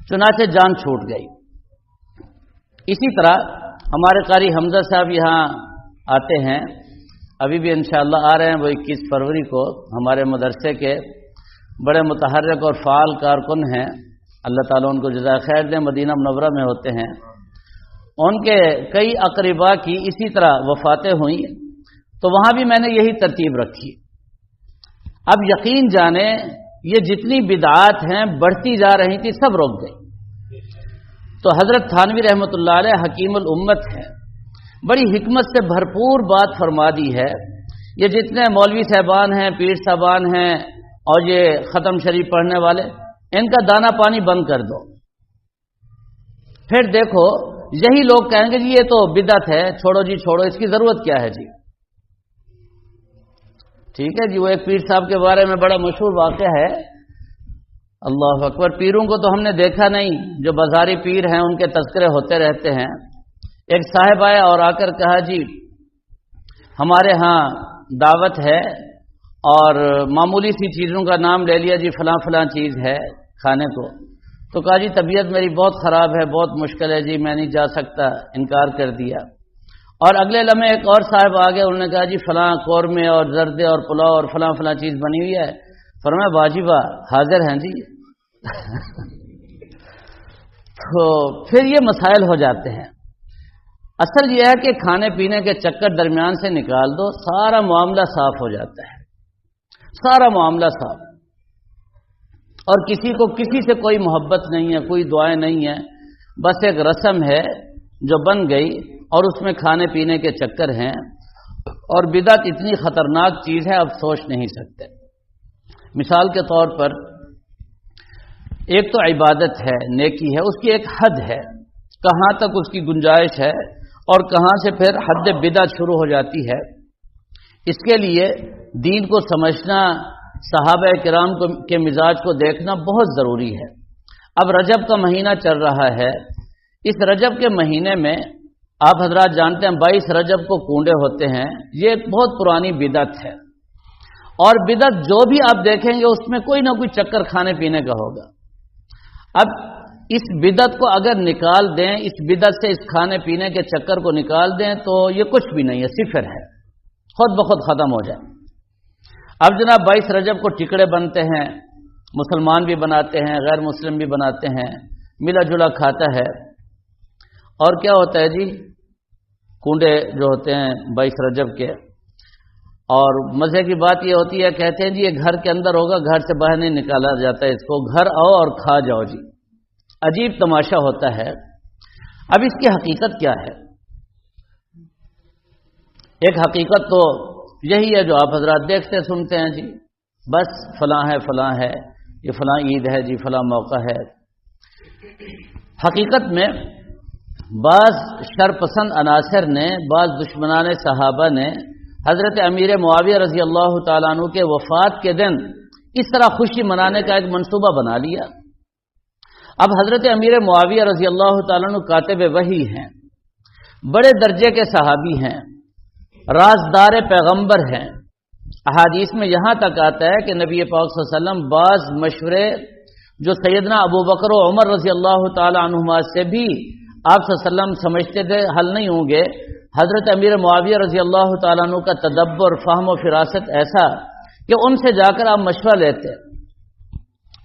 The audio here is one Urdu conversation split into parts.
چنانچہ جان چھوٹ گئی۔ اسی طرح ہمارے قاری حمزہ صاحب یہاں آتے ہیں، ابھی بھی انشاءاللہ آ رہے ہیں، وہ 21 فروری کو ہمارے مدرسے کے بڑے متحرک اور فعال کارکن ہیں، اللہ تعالیٰ ان کو جزائے خیر دیں، مدینہ منورہ میں ہوتے ہیں۔ ان کے کئی اقربا کی اسی طرح وفاتیں ہوئیں، تو وہاں بھی میں نے یہی ترتیب رکھی۔ اب یقین جانیں یہ جتنی بدعات ہیں بڑھتی جا رہی تھی، سب رک گئی۔ تو حضرت تھانوی رحمۃ اللہ علیہ حکیم الامت ہے، بڑی حکمت سے بھرپور بات فرما دی ہے۔ یہ جتنے مولوی صاحبان ہیں، پیر صاحبان ہیں اور یہ ختم شریف پڑھنے والے، ان کا دانہ پانی بند کر دو، پھر دیکھو یہی لوگ کہیں گے جی یہ تو بدعت ہے، چھوڑو جی چھوڑو، اس کی ضرورت کیا ہے جی۔ ٹھیک ہے جی، وہ ایک پیر صاحب کے بارے میں بڑا مشہور واقعہ ہے، اللہ اکبر، پیروں کو تو ہم نے دیکھا نہیں، جو بازاری پیر ہیں ان کے تذکرے ہوتے رہتے ہیں۔ ایک صاحب آیا اور آ کر کہا جی ہمارے ہاں دعوت ہے اور معمولی سی چیزوں کا نام لے لیا جی، فلاں فلاں چیز ہے کھانے کو۔ تو کہا جی طبیعت میری بہت خراب ہے، بہت مشکل ہے جی، میں نہیں جا سکتا، انکار کر دیا۔ اور اگلے لمحے ایک اور صاحب آ گئے، انہوں نے کہا جی فلاں قورمے اور زردے اور پلاؤ اور فلاں فلاں چیز بنی ہوئی ہے۔ فرمایا واجبہ حاضر ہیں جی۔ تو پھر یہ مسائل ہو جاتے ہیں۔ اصل یہ ہے کہ کھانے پینے کے چکر درمیان سے نکال دو، سارا معاملہ صاف ہو جاتا ہے، سارا معاملہ صاف، اور کسی کو کسی سے کوئی محبت نہیں ہے، کوئی دعائیں نہیں ہیں، بس ایک رسم ہے جو بن گئی اور اس میں کھانے پینے کے چکر ہیں۔ اور بدعت اتنی خطرناک چیز ہے اب سوچ نہیں سکتے۔ مثال کے طور پر ایک تو عبادت ہے، نیکی ہے، اس کی ایک حد ہے، کہاں تک اس کی گنجائش ہے اور کہاں سے پھر حد بدعت شروع ہو جاتی ہے۔ اس کے لیے دین کو سمجھنا، صحابہ کرام کے مزاج کو دیکھنا بہت ضروری ہے۔ اب رجب کا مہینہ چل رہا ہے، اس رجب کے مہینے میں آپ حضرات جانتے ہیں 22 رجب کو کنڈے ہوتے ہیں، یہ ایک بہت پرانی بدعت ہے، اور بدعت جو بھی آپ دیکھیں گے اس میں کوئی نہ کوئی چکر کھانے پینے کا ہوگا۔ اب اس بدعت کو اگر نکال دیں، اس بدعت سے اس کھانے پینے کے چکر کو نکال دیں تو یہ کچھ بھی نہیں ہے، صفر ہے، خود بخود ختم ہو جائے۔ اب جناب 22 رجب کو ٹکڑے بنتے ہیں، مسلمان بھی بناتے ہیں، غیر مسلم بھی بناتے ہیں، ملا جلا کھاتا ہے، اور کیا ہوتا ہے جی کنڈے جو ہوتے ہیں 22 رجب کے، اور مزے کی بات یہ ہوتی ہے کہتے ہیں جی یہ گھر کے اندر ہوگا، گھر سے باہر نہیں نکالا جاتا ہے اس کو، گھر آؤ اور کھا جاؤ جی، عجیب تماشا ہوتا ہے۔ اب اس کی حقیقت کیا ہے؟ ایک حقیقت تو یہی ہے جو آپ حضرات دیکھتے سنتے ہیں جی، بس فلاں ہے فلاں ہے، یہ فلاں عید ہے جی، فلاں موقع ہے۔ حقیقت میں بعض شرپسند عناصر نے، بعض دشمنان صحابہ نے حضرت امیر معاویہ رضی اللہ تعالیٰ عنہ کے وفات کے دن اس طرح خوشی منانے کا ایک منصوبہ بنا لیا۔ اب حضرت امیر معاویہ رضی اللہ تعالیٰ عنہ کاتب وحی ہیں، بڑے درجے کے صحابی ہیں، رازدار پیغمبر ہیں۔ احادیث میں یہاں تک آتا ہے کہ نبی پاک صلی اللہ علیہ وسلم بعض مشورے جو سیدنا ابو بکر و عمر رضی اللہ تعالیٰ عنہما سے بھی آپ صلی اللہ علیہ وسلم سمجھتے تھے حل نہیں ہوں گے، حضرت امیر معاویہ رضی اللہ تعالیٰ عنہ کا تدبر، فہم و فراست ایسا کہ ان سے جا کر آپ مشورہ لیتے۔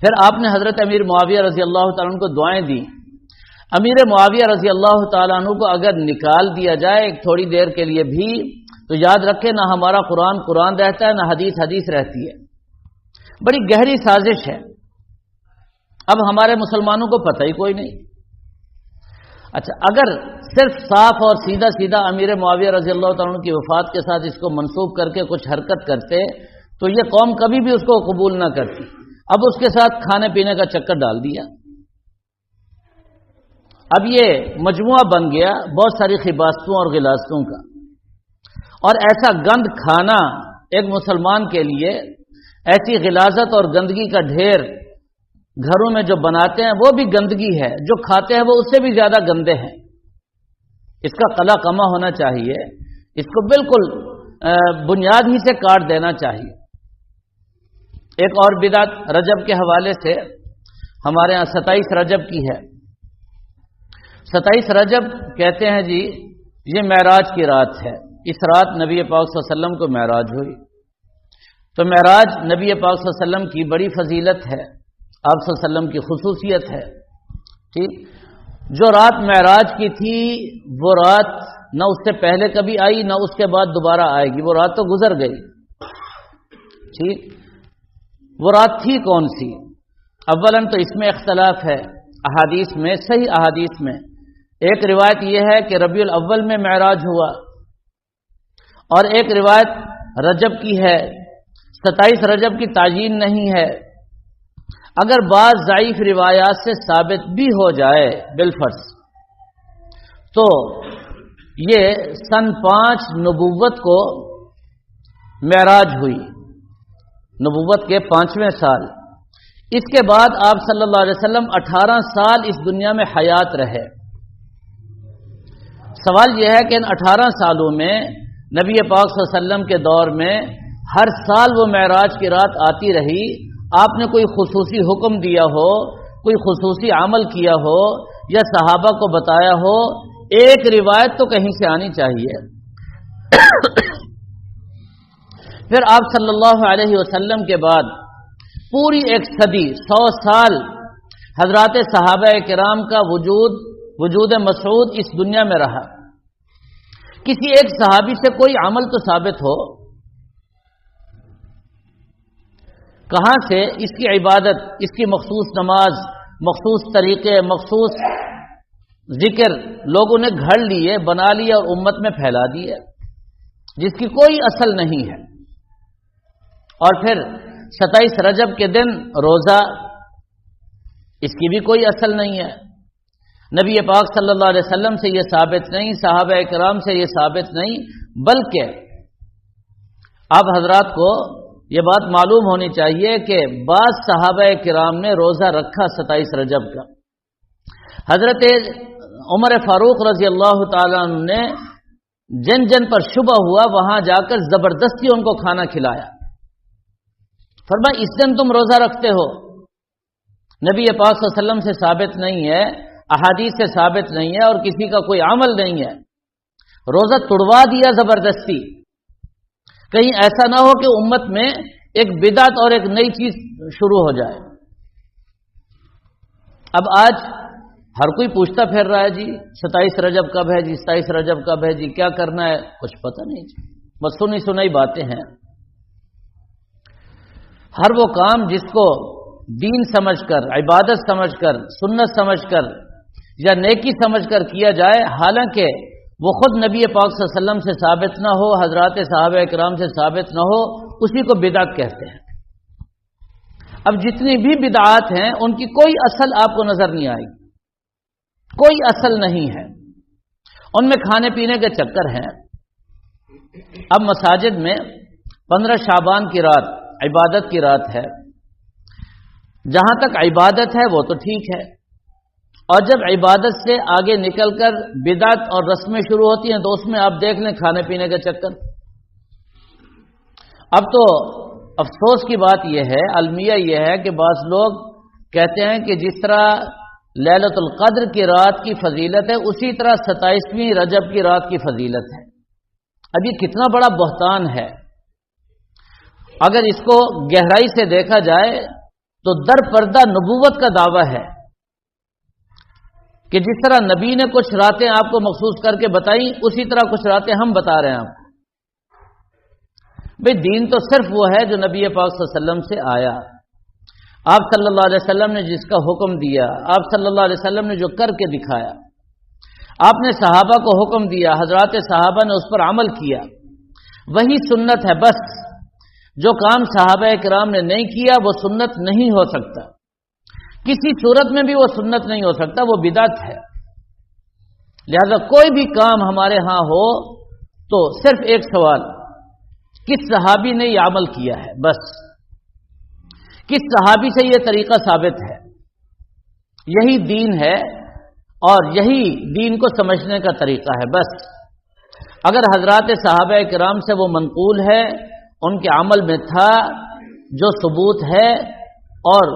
پھر آپ نے حضرت امیر معاویہ رضی اللہ تعالیٰ عنہ کو دعائیں دی۔ امیر معاویہ رضی اللہ تعالیٰ عنہ کو اگر نکال دیا جائے ایک تھوڑی دیر کے لیے بھی تو یاد رکھے نہ ہمارا قرآن قرآن رہتا ہے، نہ حدیث حدیث رہتی ہے۔ بڑی گہری سازش ہے، اب ہمارے مسلمانوں کو پتہ ہی کوئی نہیں۔ اچھا اگر صرف صاف اور سیدھا سیدھا امیر معاویہ رضی اللہ تعالیٰ عنہ کی وفات کے ساتھ اس کو منسوب کر کے کچھ حرکت کرتے تو یہ قوم کبھی بھی اس کو قبول نہ کرتی۔ اب اس کے ساتھ کھانے پینے کا چکر ڈال دیا، اب یہ مجموعہ بن گیا بہت ساری خباستوں اور غلاستوں کا، اور ایسا گند کھانا ایک مسلمان کے لیے، ایسی غلاظت اور گندگی کا ڈھیر گھروں میں جو بناتے ہیں وہ بھی گندگی ہے، جو کھاتے ہیں وہ اس سے بھی زیادہ گندے ہیں۔ اس کا قلع قمع ہونا چاہیے، اس کو بالکل بنیاد ہی سے کاٹ دینا چاہیے۔ ایک اور بدعت رجب کے حوالے سے، ہمارے ہاں 27 رجب کی ہے۔ 27 رجب کہتے ہیں جی یہ معراج کی رات ہے، اس رات نبی پاک صلی اللہ علیہ وسلم کو معراج ہوئی۔ تو معراج نبی پاک صلی اللہ علیہ وسلم کی بڑی فضیلت ہے، آپ صلی اللہ علیہ وسلم کی خصوصیت ہے۔ ٹھیک، جو رات معراج کی تھی وہ رات نہ اس سے پہلے کبھی آئی نہ اس کے بعد دوبارہ آئے گی، وہ رات تو گزر گئی۔ ٹھیک، وہ رات تھی کون سی؟ اولاً تو اس میں اختلاف ہے احادیث میں، صحیح احادیث میں۔ ایک روایت یہ ہے کہ ربیع الاول میں معراج ہوا، اور ایک روایت رجب کی ہے، 27 رجب کی تعیین نہیں ہے۔ اگر بعض ضعیف روایات سے ثابت بھی ہو جائے بالفرض، تو یہ سن 5 نبوت کو معراج ہوئی، نبوت کے 5ویں سال۔ اس کے بعد آپ صلی اللہ علیہ وسلم 18 سال اس دنیا میں حیات رہے۔ سوال یہ ہے کہ ان 18 سالوں میں نبی پاک صلی اللہ علیہ وسلم کے دور میں ہر سال وہ معراج کی رات آتی رہی، آپ نے کوئی خصوصی حکم دیا ہو، کوئی خصوصی عمل کیا ہو یا صحابہ کو بتایا ہو؟ ایک روایت تو کہیں سے آنی چاہیے۔ پھر آپ صلی اللہ علیہ وسلم کے بعد پوری ایک صدی، 100 سال حضرات صحابہ کرام کا وجود مسعود اس دنیا میں رہا۔ کسی ایک صحابی سے کوئی عمل تو ثابت ہو، کہاں سے اس کی عبادت، اس کی مخصوص نماز، مخصوص طریقے، مخصوص ذکر لوگوں نے گھڑ لیے، بنا لیے اور امت میں پھیلا دیے، جس کی کوئی اصل نہیں ہے۔ اور پھر 27 رجب کے دن روزہ، اس کی بھی کوئی اصل نہیں ہے۔ نبی پاک صلی اللہ علیہ وسلم سے یہ ثابت نہیں، صحابہ کرام سے یہ ثابت نہیں، بلکہ آپ حضرات کو یہ بات معلوم ہونی چاہیے کہ بعض صحابہ کرام نے روزہ رکھا 27 رجب کا۔ حضرت عمر فاروق رضی اللہ تعالیٰ عنہ نے جن جن پر شبہ ہوا وہاں جا کر زبردستی ان کو کھانا کھلایا، فرمایا اس دن تم روزہ رکھتے ہو۔ نبی پاک صلی اللہ علیہ وسلم سے ثابت نہیں ہے، احادیث سے ثابت نہیں ہے، اور کسی کا کوئی عمل نہیں ہے، روزہ توڑوا دیا زبردستی۔ کہیں ایسا نہ ہو کہ امت میں ایک بدعت اور ایک نئی چیز شروع ہو جائے۔ اب آج ہر کوئی پوچھتا پھر رہا ہے جی 27 رجب کب ہے جی، 27 رجب کب ہے جی، کیا کرنا ہے، کچھ پتہ نہیں جی، بس سنی سنائی باتیں ہیں۔ ہر وہ کام جس کو دین سمجھ کر، عبادت سمجھ کر، سنت سمجھ کر یا نیکی سمجھ کر کیا جائے، حالانکہ وہ خود نبی پاک صلی اللہ علیہ وسلم سے ثابت نہ ہو، حضرات صحابہ کرام سے ثابت نہ ہو، اسی کو بدعت کہتے ہیں۔ اب جتنی بھی بدعات ہیں ان کی کوئی اصل آپ کو نظر نہیں آئے گی، کوئی اصل نہیں ہے، ان میں کھانے پینے کے چکر ہیں۔ اب مساجد میں 15 شعبان کی رات عبادت کی رات ہے، جہاں تک عبادت ہے وہ تو ٹھیک ہے، اور جب عبادت سے آگے نکل کر بدعت اور رسمیں شروع ہوتی ہیں تو اس میں آپ دیکھ لیں کھانے پینے کا چکر۔ اب تو افسوس کی بات یہ ہے، المیہ یہ ہے کہ بعض لوگ کہتے ہیں کہ جس طرح لیلۃ القدر کی رات کی فضیلت ہے اسی طرح 27ویں رجب کی رات کی فضیلت ہے۔ اب یہ کتنا بڑا بہتان ہے۔ اگر اس کو گہرائی سے دیکھا جائے تو در پردہ نبوت کا دعویٰ ہے کہ جس طرح نبی نے کچھ راتیں آپ کو مخصوص کر کے بتائیں، اسی طرح کچھ راتیں ہم بتا رہے ہیں آپ کو۔ بھئی دین تو صرف وہ ہے جو نبی پاک صلی اللہ علیہ وسلم سے آیا، آپ صلی اللہ علیہ وسلم نے جس کا حکم دیا، آپ صلی اللہ علیہ وسلم نے جو کر کے دکھایا، آپ نے صحابہ کو حکم دیا، حضرات صحابہ نے اس پر عمل کیا، وہی سنت ہے۔ بس جو کام صحابہ کرام نے نہیں کیا وہ سنت نہیں ہو سکتا، کسی صورت میں بھی وہ سنت نہیں ہو سکتا، وہ بدعت ہے۔ لہذا کوئی بھی کام ہمارے ہاں ہو تو صرف ایک سوال، کس صحابی نے یہ عمل کیا ہے، بس کس صحابی سے یہ طریقہ ثابت ہے، یہی دین ہے اور یہی دین کو سمجھنے کا طریقہ ہے۔ بس اگر حضرات صحابہ کرام سے وہ منقول ہے، ان کے عمل میں تھا جو ثبوت ہے، اور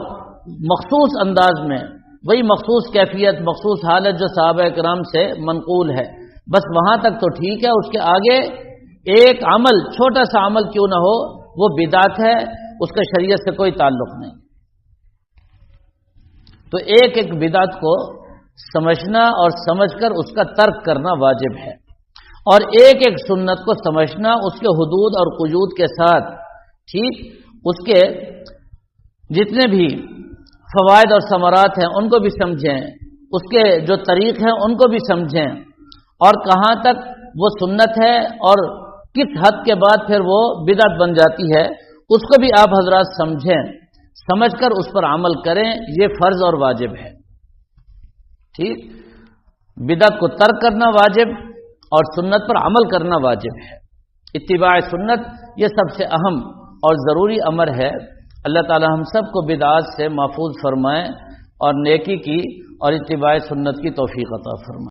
مخصوص انداز میں وہی مخصوص کیفیت مخصوص حالت جو صحابہ کرام سے منقول ہے، بس وہاں تک تو ٹھیک ہے، اس کے آگے ایک عمل چھوٹا سا عمل کیوں نہ ہو وہ بدعت ہے، اس کا شریعت سے کوئی تعلق نہیں۔ تو ایک ایک بدعت کو سمجھنا اور سمجھ کر اس کا ترک کرنا واجب ہے، اور ایک ایک سنت کو سمجھنا اس کے حدود اور قیود کے ساتھ، ٹھیک، اس کے جتنے بھی فوائد اور ثمرات ہیں ان کو بھی سمجھیں، اس کے جو طریق ہیں ان کو بھی سمجھیں، اور کہاں تک وہ سنت ہے اور کس حد کے بعد پھر وہ بدعت بن جاتی ہے اس کو بھی آپ حضرات سمجھیں، سمجھ کر اس پر عمل کریں، یہ فرض اور واجب ہے۔ ٹھیک، بدعت کو ترک کرنا واجب اور سنت پر عمل کرنا واجب ہے۔ اتباع سنت یہ سب سے اہم اور ضروری امر ہے۔ اللہ تعالی ہم سب کو بدعات سے محفوظ فرمائے اور نیکی کی اور اتباع سنت کی توفیق عطا فرمائے۔